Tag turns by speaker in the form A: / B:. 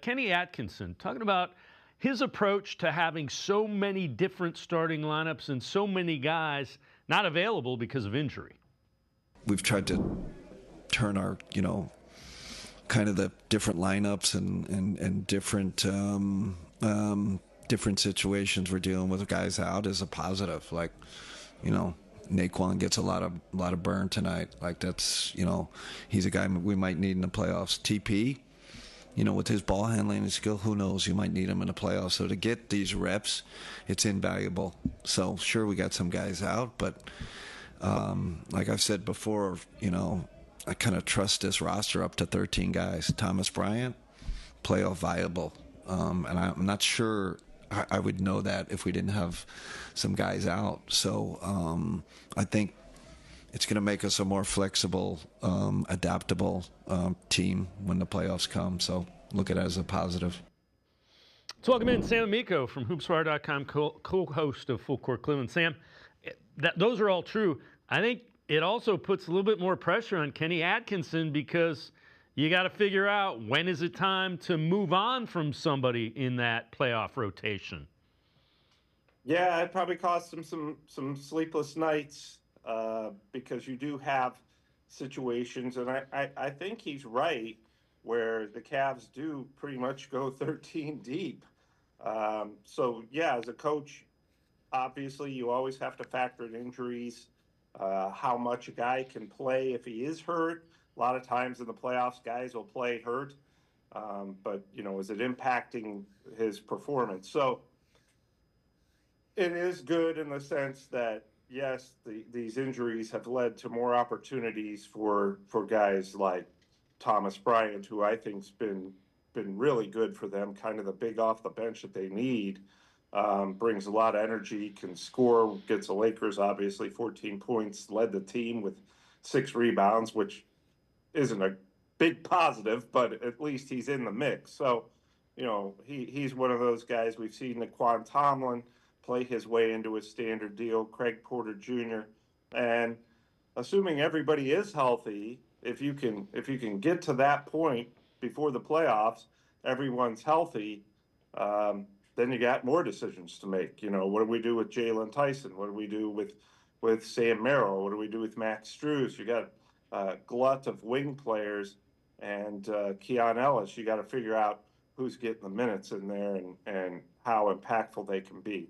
A: Kenny Atkinson, talking about his approach to having so many different starting lineups and so many guys not available because of injury.
B: We've tried to turn our, kind of the different lineups and different different situations we're dealing with guys out as a positive. Like, Naquan gets a lot of burn tonight. Like that's, he's a guy we might need in the playoffs. TP, with his ball handling and skill, who knows? You might need him in the playoffs. So to get these reps, it's invaluable. So sure, we got some guys out, but like I've said before, I kind of trust this roster up to 13 guys. Thomas Bryant, playoff viable, and I'm not sure I would know that if we didn't have some guys out. So I think it's going to make us a more flexible, adaptable team when the playoffs come. So look at it as a positive.
A: Let's welcome in Sam Amico from hoopswire.com, co-host of Full Court Cleveland. Sam, those are all true. I think it also puts a little bit more pressure on Kenny Atkinson because you got to figure out when is it time to move on from somebody in that playoff rotation.
C: Yeah, it probably cost him some sleepless nights because you do have situations, and I think he's right, where the Cavs do pretty much go 13 deep. So, yeah, as a coach, obviously you always have to factor in injuries, how much a guy can play if he is hurt. A lot of times in the playoffs, guys will play hurt, but, is it impacting his performance? So it is good in the sense that, yes, these injuries have led to more opportunities for guys like Thomas Bryant, who I think's been really good for them, kind of the big off the bench that they need. Brings a lot of energy, can score, gets the Lakers, obviously, 14 points, led the team with 6 rebounds, which isn't a big positive, but at least he's in the mix. So, he's one of those guys. We've seen Naquan Tomlin play his way into a standard deal, Craig Porter Jr., and assuming everybody is healthy, if you can get to that point before the playoffs, everyone's healthy, then you got more decisions to make. What do we do with Jalen Tyson? What do we do with Sam Merrill? What do we do with Max Strus? You got a glut of wing players, and Keon Ellis. You got to figure out who's getting the minutes in there and how impactful they can be.